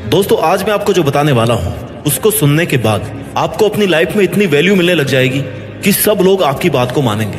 दोस्तों आज मैं आपको जो बताने वाला हूँ उसको सुनने के बाद आपको अपनी लाइफ में इतनी वैल्यू मिलने लग जाएगी कि सब लोग आपकी बात को मानेंगे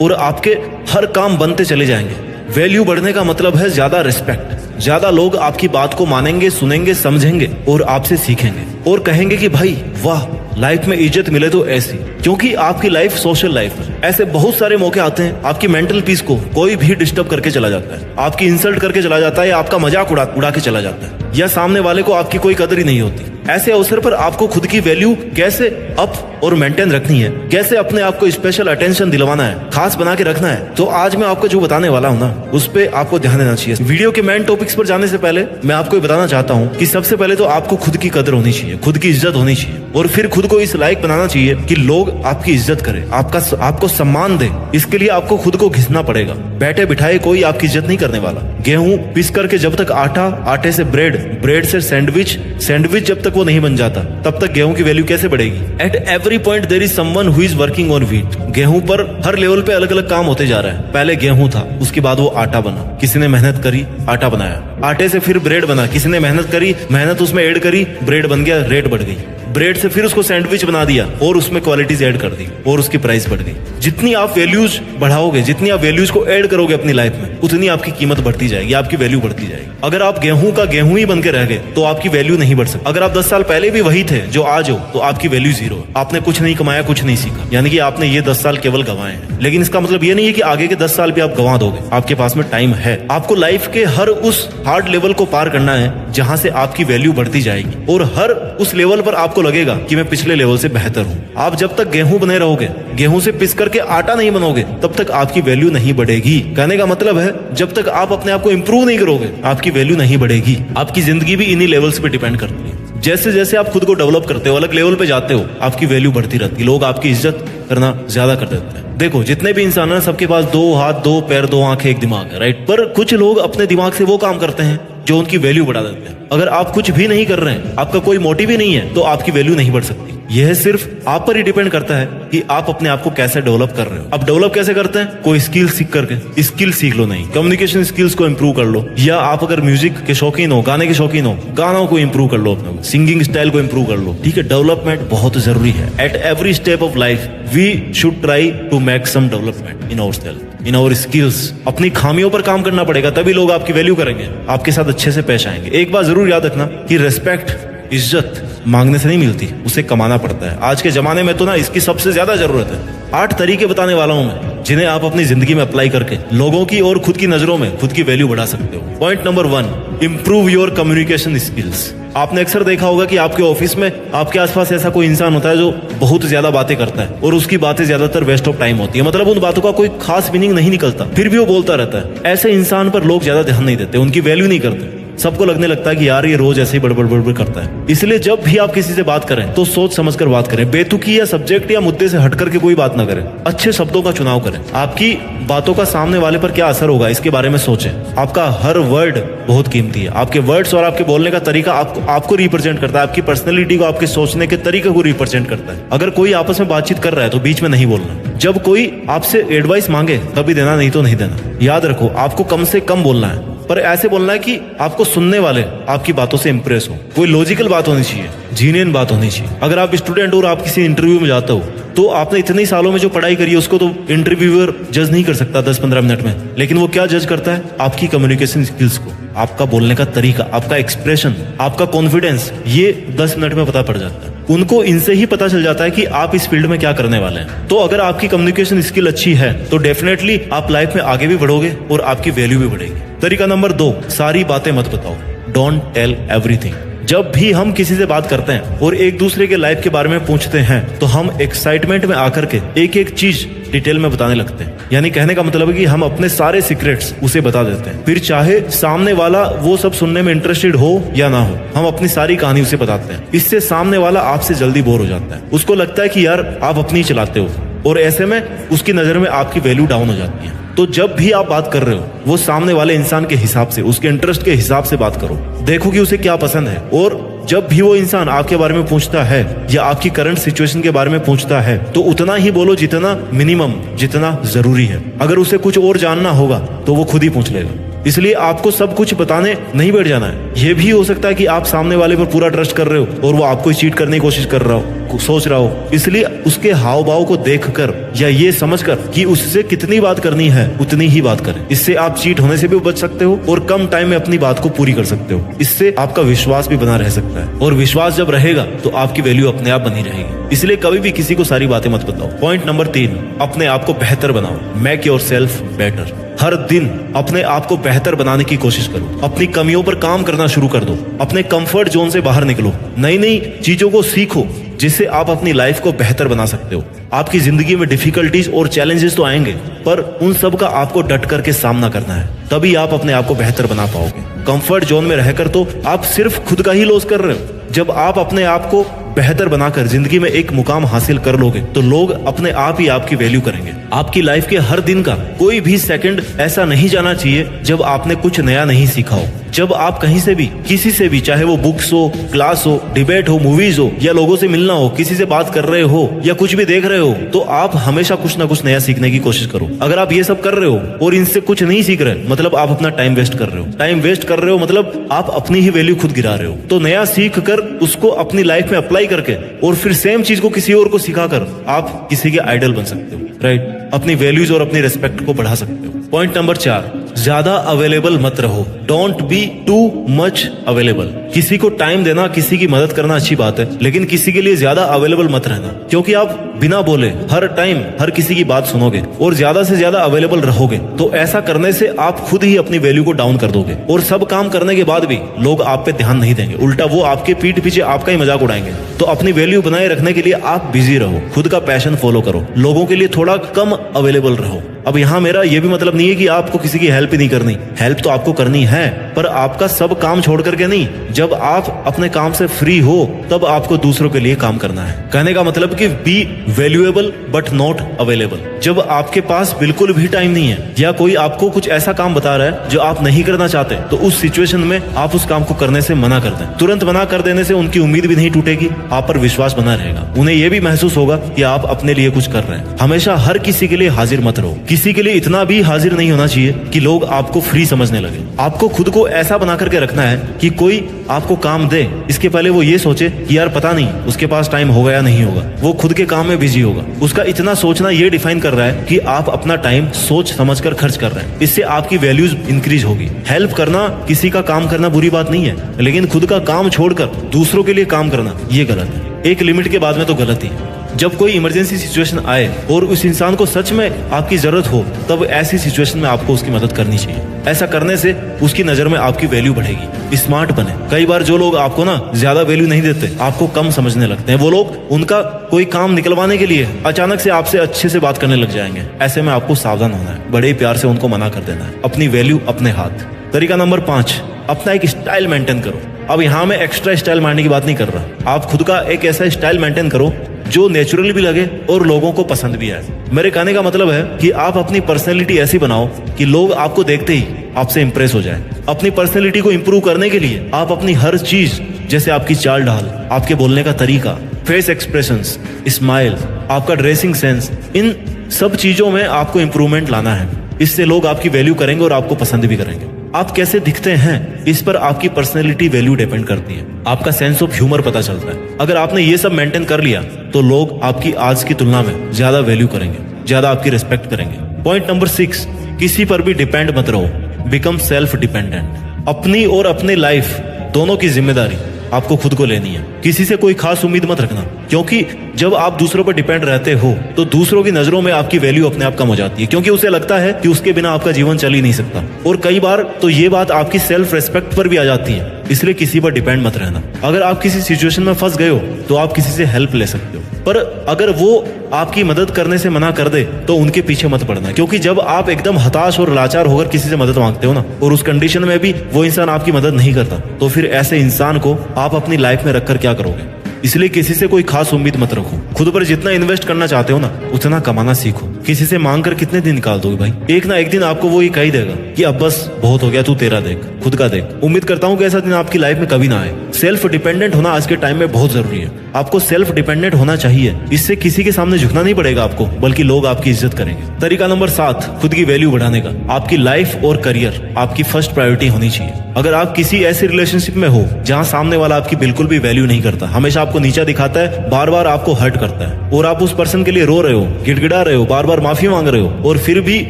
और आपके हर काम बनते चले जाएंगे। वैल्यू बढ़ने का मतलब है ज्यादा रिस्पेक्ट। ज्यादा लोग आपकी बात को मानेंगे, सुनेंगे, समझेंगे और आपसे सीखेंगे और कहेंगे कि भाई वाह, लाइफ में इज्जत मिले तो ऐसी, क्योंकि आपकी लाइफ सोशल लाइफ है। ऐसे बहुत सारे मौके आते हैं आपकी मेंटल पीस को कोई भी डिस्टर्ब करके चला जाता है, आपकी इंसल्ट करके चला जाता है, या आपका मजाक उड़ा के चला जाता है, या सामने वाले को आपकी कोई कदर ही नहीं होती। ऐसे अवसर पर आपको खुद की वैल्यू कैसे अप और मेंटेन रखनी है, कैसे अपने आप को स्पेशल अटेंशन दिलवाना है, खास बना के रखना है, तो आज मैं आपको जो बताने वाला हूँ ना उस पे आपको ध्यान देना चाहिए। वीडियो के मेन टॉपिक्स पर जाने से पहले मैं आपको ये बताना चाहता हूँ कि सबसे पहले तो आपको खुद की कदर होनी चाहिए, खुद की इज्जत होनी चाहिए और फिर खुद को इस लायक बनाना चाहिए कि लोग आपकी इज्जत करें, आपको सम्मान दे। इसके लिए आपको खुद को घिसना पड़ेगा। बैठे बिठाए कोई आपकी इज्जत नहीं करने वाला। गेहूं पिस करके जब तक आटा, आटे से ब्रेड, ब्रेड से सैंडविच, सैंडविच जब तक वो नहीं बन जाता तब तक गेहूं की वैल्यू कैसे बढ़ेगी। At every point there is someone who is working on wheat. गेहूं पर हर लेवल पे अलग अलग काम होते जा रहा है। पहले गेहूं था, उसके बाद वो आटा बना, किसी ने मेहनत करी, आटा बनाया। आटे से फिर ब्रेड बना, किसी ने मेहनत करी, मेहनत उसमें ऐड करी, ब्रेड बन गया, रेट बढ़ गई। ब्रेड से फिर उसको सैंडविच बना दिया और उसमें क्वालिटीज ऐड कर दी और उसकी प्राइस बढ़ गई। जितनी आप वैल्यूज बढ़ाओगे, जितनी आप वैल्यूज को ऐड करोगे अपनी लाइफ में, उतनी आपकी कीमत बढ़ती जाएगी, आपकी वैल्यू बढ़ती जाएगी। अगर आप गेहूं का गेहूं ही बन के रह गए तो आपकी वैल्यू नहीं बढ़ सकती। अगर आप 10 साल पहले भी वही थे जो आज हो तो आपकी वैल्यू जीरो है। आपने कुछ नहीं कमाया, कुछ नहीं सीखा, यानी कि आपने ये 10 साल केवल गंवाए हैं। लेकिन इसका मतलब ये नहीं है कि आगे के 10 साल भी आप गंवा दोगे। आपके पास में टाइम है। आपको लाइफ के हर उस हार्ड लेवल को पार करना है जहां से आपकी वैल्यू बढ़ती जाएगी और हर उस लेवल पर आपको लगेगा कि मैं पिछले लेवल से बेहतर हूं। आप जब तक गेहूं बने रहोगे, गेहूं से पिस करके आटा नहीं बनोगे, तब तक आपकी वैल्यू नहीं बढ़ेगी। कहने का मतलब है जब तक आप अपने आप को इंप्रूव नहीं करोगे, आपकी वैल्यू नहीं बढ़ेगी। आपकी जिंदगी भी इन्हीं लेवल्स पे डिपेंड करती है। जैसे जैसे आप खुद को डेवलप करते हो, अलग लेवल पे जाते हो, आपकी वैल्यू बढ़ती रहती है। लोग आपकी इज्जत करना ज्यादा कर देते हैं। देखो जितने भी इंसान है सबके पास 2 हाथ, 2 पैर, 2 आंखें, 1 दिमाग है, राइट। पर कुछ लोग अपने दिमाग से वो काम करते हैं जो उनकी वैल्यू बढ़ा देते हैं। अगर आप कुछ भी नहीं कर रहे हैं, आपका कोई मोटिव ही नहीं है, तो आपकी वैल्यू नहीं बढ़ सकती। यह सिर्फ आप पर ही डिपेंड करता है कि आप अपने आप को कैसे डेवलप कर रहे हो। अब डेवलप कैसे करते हैं? कोई स्किल सीख करके। स्किल सीख लो, नहीं कम्युनिकेशन स्किल्स को इंप्रूव कर लो, या आप अगर म्यूजिक के शौकीन हो, गाने के शौकीन हो, गानों को इंप्रूव कर लो, अपने सिंगिंग स्टाइल को इंप्रूव कर लो। ठीक है, डेवलपमेंट बहुत जरूरी है। At every step of life we should try to make some development in our self, in our skills. अपनी खामियों पर काम करना पड़ेगा, तभी लोग आपकी वैल्यू करेंगे, आपके साथ अच्छे से पेश आएंगे। एक बात जरूर याद रखना कि रिस्पेक्ट, इज्जत मांगने से नहीं मिलती, उसे कमाना पड़ता है। आज के जमाने में तो ना इसकी सबसे ज्यादा जरूरत है। 8 तरीके बताने वाला हूं मैं जिन्हें आप अपनी जिंदगी में अप्लाई करके लोगों की और खुद की नजरों में खुद की वैल्यू बढ़ा सकते हो। Point number 1, improve your communication skills. आपने अक्सर देखा होगा कि आपके ऑफिस में आपके आसपास ऐसा कोई इंसान होता है जो बहुत ज्यादा बातें करता है और उसकी बातें ज्यादातर वेस्ट ऑफ टाइम होती है। मतलब उन बातों का कोई खास मीनिंग नहीं निकलता, फिर भी वो बोलता रहता है। ऐसे इंसान पर लोग ज्यादा ध्यान नहीं देते, उनकी वैल्यू नहीं करते। सबको लगने लगता है कि यार ये रोज ऐसे ही बड़बड़ करता है। इसलिए जब भी आप किसी से बात करें तो सोच समझकर बात करें। बेतुकी या सब्जेक्ट या मुद्दे से हटकर के कोई बात ना करें। अच्छे शब्दों का चुनाव करें। आपकी बातों का सामने वाले पर क्या असर होगा इसके बारे में सोचें। आपका हर वर्ड बहुत कीमती है। आपके वर्ड्स और आपके बोलने का तरीका आपको रिप्रेजेंट करता है, आपकी पर्सनैलिटी को, आपके सोचने के तरीके को रिप्रेजेंट करता है। अगर कोई आपस में बातचीत कर रहा है तो बीच में नहीं बोलना। जब कोई आपसे एडवाइस मांगे तभी देना, नहीं तो नहीं देना। याद रखो, आपको कम से कम बोलना है, पर ऐसे बोलना है कि आपको सुनने वाले आपकी बातों से इंप्रेस हो। कोई लॉजिकल बात होनी चाहिए, जीनियन बात होनी चाहिए। अगर आप स्टूडेंट हो और आप किसी इंटरव्यू में जाते हो तो आपने इतने सालों में जो पढ़ाई करी है उसको तो इंटरव्यूअर जज नहीं कर सकता 10-15 मिनट में, लेकिन वो क्या जज करता है? आपकी कम्युनिकेशन स्किल्स को, आपका बोलने का तरीका, आपका एक्सप्रेशन, आपका कॉन्फिडेंस। ये 10 मिनट में पता पड़ जाता है उनको। इनसे ही पता चल जाता है कि आप इस फील्ड में क्या करने वाले हैं। तो अगर आपकी कम्युनिकेशन स्किल अच्छी है तो डेफिनेटली आप लाइफ में आगे भी बढ़ोगे और आपकी वैल्यू भी बढ़ेगी। तरीका नंबर 2, सारी बातें मत बताओ। Don't tell everything. जब भी हम किसी से बात करते हैं और एक दूसरे के लाइफ के बारे में पूछते हैं तो हम एक्साइटमेंट में आकर के एक एक चीज डिटेल में बताने लगते हैं। यानी कहने का मतलब है कि हम अपने सारे सीक्रेट्स उसे बता देते हैं। फिर चाहे सामने वाला वो सब सुनने में इंटरेस्टेड हो या ना हो, हम अपनी सारी कहानी उसे बताते हैं। इससे सामने वाला आपसे जल्दी बोर हो जाता है। उसको लगता है कि यार आप अपनी चलाते हो और ऐसे में उसकी नजर में आपकी वैल्यू डाउन हो जाती है। तो जब भी आप बात कर रहे हो वो सामने वाले इंसान के हिसाब से, उसके इंटरेस्ट के हिसाब से बात करो। देखो कि उसे क्या पसंद है। और जब भी वो इंसान आपके बारे में पूछता है या आपकी करंट सिचुएशन के बारे में पूछता है तो उतना ही बोलो जितना मिनिमम, जितना जरूरी है। अगर उसे कुछ और जानना होगा तो वो खुद ही पूछ लेगा। इसलिए आपको सब कुछ बताने नहीं बैठ जाना है। यह भी हो सकता है कि आप सामने वाले पर पूरा ट्रस्ट कर रहे हो और वो आपको ही चीट करने की कोशिश कर रहा हो, सोच रहा हो। इसलिए उसके हाव भाव को देखकर या ये समझकर कि उससे कितनी बात करनी है उतनी ही बात करें। इससे आप चीट होने से भी बच सकते हो और कम टाइम में अपनी बात को पूरी कर सकते हो। इससे आपका विश्वास भी बना रह सकता है और विश्वास जब रहेगा तो आपकी वैल्यू अपने आप बनी रहेगी। इसलिए कभी भी किसी को सारी बातें मत बताओ। पॉइंट नंबर 3, अपने आप को बेहतर बनाओ। Make yourself better. हर दिन अपने आप को बेहतर बनाने की कोशिश करो। अपनी कमियों पर काम करना शुरू कर दो। अपने कंफर्ट जोन से बाहर निकलो। नई नई चीजों को सीखो जिससे आप अपनी लाइफ को बेहतर बना सकते हो। आपकी जिंदगी में डिफिकल्टीज और चैलेंजेस तो आएंगे, पर उन सब का आपको डट करके सामना करना है। तभी आप अपने आप को बेहतर बना पाओगे। कंफर्ट जोन में रहकर तो आप सिर्फ खुद का ही लॉस कर रहे हो। जब आप अपने आप को बेहतर बनाकर जिंदगी में एक मुकाम हासिल कर लोगे तो लोग अपने आप ही आपकी वैल्यू करेंगे। आपकी लाइफ के हर दिन का कोई भी सेकंड ऐसा नहीं जाना चाहिए जब आपने कुछ नया नहीं सीखा हो। जब आप कहीं से भी किसी से भी, चाहे वो बुक्स हो, क्लास हो, डिबेट हो, मूवीज हो या लोगों से मिलना हो, किसी से बात कर रहे हो या कुछ भी देख रहे हो, तो आप हमेशा कुछ ना कुछ नया सीखने की कोशिश करो। अगर आप ये सब कर रहे हो और इनसे कुछ नहीं सीख रहे, मतलब आप अपना टाइम वेस्ट कर रहे हो। टाइम वेस्ट कर रहे हो मतलब आप अपनी ही वैल्यू खुद गिरा रहे हो। तो नया सीख कर उसको अपनी लाइफ में अप्लाई करके और फिर सेम चीज को किसी और को सिखाकर आप किसी के आइडल बन सकते हो, राइट। अपनी वैल्यूज और अपनी रेस्पेक्ट को बढ़ा सकते हो। पॉइंट नंबर 4, ज्यादा अवेलेबल मत रहो। Don't be too much available. किसी को टाइम देना, किसी की मदद करना अच्छी बात है, लेकिन किसी के लिए ज्यादा अवेलेबल मत रहना, क्योंकि आप बिना बोले हर टाइम हर किसी की बात सुनोगे और ज्यादा से ज्यादा अवेलेबल रहोगे तो ऐसा करने से आप खुद ही अपनी वैल्यू को डाउन कर दोगे और सब काम करने के बाद भी लोग आप पे ध्यान नहीं देंगे। उल्टा वो आपके पीठ पीछे आपका ही मजाक उड़ाएंगे। तो अपनी वैल्यू बनाए रखने के लिए आप बिजी रहो, खुद का पैशन फॉलो करो, लोगों के लिए थोड़ा कम अवेलेबल रहो। अब यहाँ मेरा ये भी मतलब नहीं है कि आपको किसी की हेल्प ही नहीं करनी। हेल्प तो आपको करनी है, पर आपका सब काम छोड़ करके नहीं। जब आप अपने काम से फ्री हो तब आपको दूसरों के लिए काम करना है। कहने का मतलब कि B valuable but not available. जब आपके पास बिल्कुल भी टाइम नहीं है या कोई आपको कुछ ऐसा काम बता रहा है जो आप नहीं करना चाहते, तो उस सिचुएशन में आप उस काम को करने से मना कर दें। तुरंत मना कर देने से उनकी उम्मीद भी नहीं टूटेगी, आप पर विश्वास बना रहेगा। उन्हें यह भी महसूस होगा कि आप अपने लिए कुछ कर रहे हैं। हमेशा हर किसी के लिए हाजिर मत रहो। किसी के लिए इतना भी हाजिर नहीं होना चाहिए कि लोग आपको फ्री समझने लगे। आपको खुद को ऐसा बना करके रखना है कि कोई आपको काम दे, इसके पहले वो ये सोचे कि यार पता नहीं उसके पास टाइम होगा या नहीं होगा, वो खुद के काम में बिजी होगा। उसका इतना सोचना ये डिफाइन कर रहा है कि आप अपना टाइम सोच समझकर खर्च कर रहे हैं। इससे आपकी वैल्यूज इंक्रीज होगी। हेल्प करना, किसी का काम करना बुरी बात नहीं है, लेकिन खुद का काम छोड़कर दूसरों के लिए काम करना ये गलत है। एक लिमिट के बाद में तो गलत ही है। जब कोई इमरजेंसी सिचुएशन आए और उस इंसान को सच में आपकी जरूरत हो, तब ऐसी सिचुएशन में आपको उसकी मदद करनी चाहिए। ऐसा करने से उसकी नजर में आपकी वैल्यू बढ़ेगी। स्मार्ट बने। कई बार जो लोग आपको ना ज्यादा वैल्यू नहीं देते, आपको कम समझने लगते हैं, वो लोग उनका कोई काम निकलवाने के लिए अचानक से आपसे अच्छे से बात करने लग जाएंगे। ऐसे में आपको सावधान होना है, बड़े प्यार से उनको मना कर देना है। अपनी वैल्यू अपने हाथ। तरीका नंबर 5, अपना एक स्टाइल मेंटेन करो। अब यहाँ मैं एक्स्ट्रा स्टाइल मारने की बात नहीं कर रहा। आप खुद का एक ऐसा स्टाइल मेंटेन करो जो नेचुरल भी लगे और लोगों को पसंद भी आए। मेरे कहने का मतलब है कि आप अपनी पर्सनैलिटी ऐसी बनाओ कि लोग आपको देखते ही आपसे इंप्रेस हो जाए। अपनी पर्सनैलिटी को इंप्रूव करने के लिए आप अपनी हर चीज, जैसे आपकी चाल ढाल, आपके बोलने का तरीका, फेस एक्सप्रेशंस, स्माइल, आपका ड्रेसिंग सेंस, इन सब चीजों में आपको इंप्रूवमेंट लाना है। इससे लोग आपकी वैल्यू करेंगे और आपको पसंद भी करेंगे। आप कैसे दिखते हैं इस पर आपकी पर्सनैलिटी वैल्यू डिपेंड करती है। आपका सेंस ऑफ ह्यूमर पता चलता है। अगर आपने ये सब मेंटेन कर लिया तो लोग आपकी आज की तुलना में ज्यादा वैल्यू करेंगे, ज्यादा आपकी रिस्पेक्ट करेंगे। पॉइंट नंबर 6, किसी पर भी डिपेंड मत रहो। Become self dependent. अपनी और अपनी लाइफ दोनों की जिम्मेदारी आपको खुद को लेनी है। किसी से कोई खास उम्मीद मत रखना, क्योंकि जब आप दूसरों पर डिपेंड रहते हो तो दूसरों की नजरों में आपकी वैल्यू अपने आप कम हो जाती है, क्योंकि उसे लगता है कि उसके बिना आपका जीवन चल ही नहीं सकता। और कई बार तो ये बात आपकी सेल्फ रेस्पेक्ट पर भी आ जाती है। इसलिए किसी पर डिपेंड मत रहना। अगर आप किसी सिचुएशन में फंस गए हो तो आप किसी से हेल्प ले सकते हो, पर अगर वो आपकी मदद करने से मना कर दे तो उनके पीछे मत पड़ना, क्योंकि जब आप एकदम हताश और लाचार होकर किसी से मदद मांगते हो ना, और उस कंडीशन में भी वो इंसान आपकी मदद नहीं करता, तो फिर ऐसे इंसान को आप अपनी लाइफ में रखकर क्या करोगे। इसलिए किसी से कोई खास उम्मीद मत रखो। खुद पर जितना इन्वेस्ट करना चाहते हो ना, उतना कमाना सीखो। किसी से मांग कर कितने दिन निकाल दोगे भाई। एक ना एक दिन आपको वो ये कह ही देगा कि अब बस बहुत हो गया, तू तेरा देख, खुद का देख। उम्मीद करता हूँ कि ऐसा दिन आपकी लाइफ में कभी ना आए। सेल्फ डिपेंडेंट होना आज के टाइम में बहुत जरूरी है। आपको सेल्फ डिपेंडेंट होना चाहिए। इससे किसी के सामने झुकना नहीं पड़ेगा आपको, बल्कि लोग आपकी इज्जत करेंगे। तरीका नंबर 7, खुद की वैल्यू बढ़ाने का। आपकी लाइफ और करियर आपकी फर्स्ट प्रायोरिटी होनी चाहिए। अगर आप किसी ऐसे रिलेशनशिप में हो जहां सामने वाला आपकी बिल्कुल भी वैल्यू नहीं करता, हमेशा आपको नीचा दिखाता है, बार बार आपको हर्ट करता है, और आप उस पर्सन के लिए रो रहे हो, गिड़गिड़ा रहे हो, बार बार माफी मांग रहे हो, और फिर भी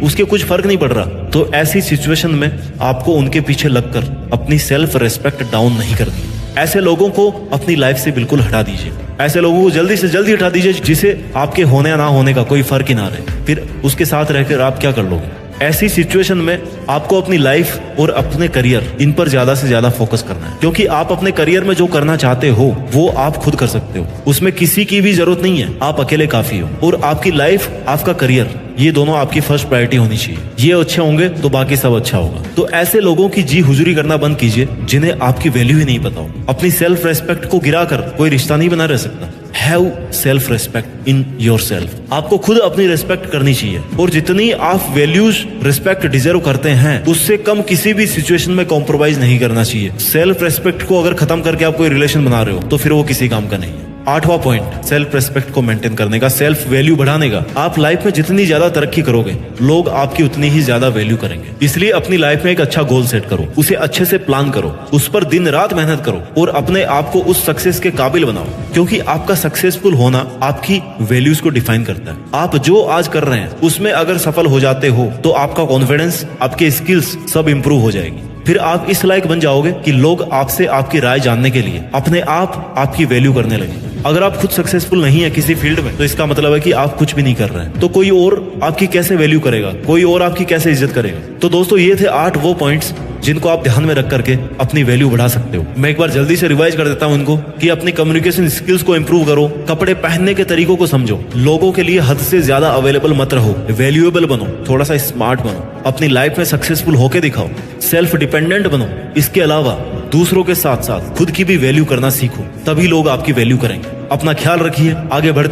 उसके कुछ फर्क नहीं पड़ रहा, तो ऐसी सिचुएशन में आपको उनके पीछे लगकर अपनी सेल्फ रेस्पेक्ट डाउन नहीं करनी। ऐसे लोगों को अपनी लाइफ से बिल्कुल हटा दीजिए। ऐसे लोगों को जल्दी से जल्दी हटा दीजिए जिसे आपके होने या ना होने का कोई फर्क ही ना रहे। फिर उसके साथ रहकर आप क्या कर लोगे? ऐसी सिचुएशन में आपको अपनी लाइफ और अपने करियर इन पर ज्यादा से ज्यादा फोकस करना है, क्योंकि आप अपने करियर में जो करना चाहते हो वो आप खुद कर सकते हो। उसमें किसी की भी जरूरत नहीं है, आप अकेले काफी हो। और आपकी लाइफ, आपका करियर, ये दोनों आपकी फर्स्ट प्रायोरिटी होनी चाहिए। ये अच्छे होंगे तो बाकी सब अच्छा होगा। तो ऐसे लोगों की जी हुजूरी करना बंद कीजिए जिन्हें आपकी वैल्यू ही नहीं पता हो। अपनी सेल्फ रेस्पेक्ट को गिराकर कोई रिश्ता नहीं बना रह सकता। Have self respect in your self. आपको खुद अपनी रेस्पेक्ट करनी चाहिए, और जितनी आप वैल्यूज रिस्पेक्ट डिजर्व करते हैं उससे कम किसी भी सिचुएशन में कॉम्प्रोमाइज नहीं करना चाहिए। सेल्फ रेस्पेक्ट को अगर खत्म करके आप कोई रिलेशन बना रहे हो तो फिर वो किसी काम का नहीं है। 8वां पॉइंट, सेल्फ रेस्पेक्ट को मेंटेन करने का, सेल्फ वैल्यू बढ़ाने का। आप लाइफ में जितनी ज्यादा तरक्की करोगे, लोग आपकी उतनी ही ज्यादा वैल्यू करेंगे। इसलिए अपनी लाइफ में एक अच्छा गोल सेट करो, उसे अच्छे से प्लान करो, उस पर दिन रात मेहनत करो, और अपने आप को उस सक्सेस के काबिल बनाओ, क्योंकि आपका सक्सेसफुल होना आपकी वैल्यूज को डिफाइन करता है। आप जो आज कर रहे हैं उसमें अगर सफल हो जाते हो तो आपका कॉन्फिडेंस, आपके स्किल्स सब इंप्रूव हो जाएगी। फिर आप इस लायक बन जाओगे कि लोग आपसे आपकी राय जानने के लिए अपने आप आपकी वैल्यू करने लगे। अगर आप खुद सक्सेसफुल नहीं है किसी फील्ड में, तो इसका मतलब है कि आप कुछ भी नहीं कर रहे हैं। तो कोई और आपकी कैसे वैल्यू करेगा, कोई और आपकी कैसे इज्जत करेगा? तो दोस्तों, ये थे 8 वो पॉइंट्स जिनको आप ध्यान में रख करके अपनी वैल्यू बढ़ा सकते हो। मैं एक बार जल्दी से रिवाइज कर देता हूं इनको, कि अपनी कम्युनिकेशन स्किल्स को इंप्रूव करो, कपड़े पहनने के तरीकों को समझो, लोगों के लिए हद से ज्यादा अवेलेबल मत रहो, वैल्यूएबल बनो, थोड़ा सा स्मार्ट बनो, अपनी लाइफ में सक्सेसफुल होके दिखाओ, सेल्फ डिपेंडेंट बनो। इसके अलावा दूसरों के साथ साथ खुद की भी वैल्यू करना सीखो, तभी लोग आपकी वैल्यू करेंगे। अपना ख्याल रखिए, आगे बढ़ते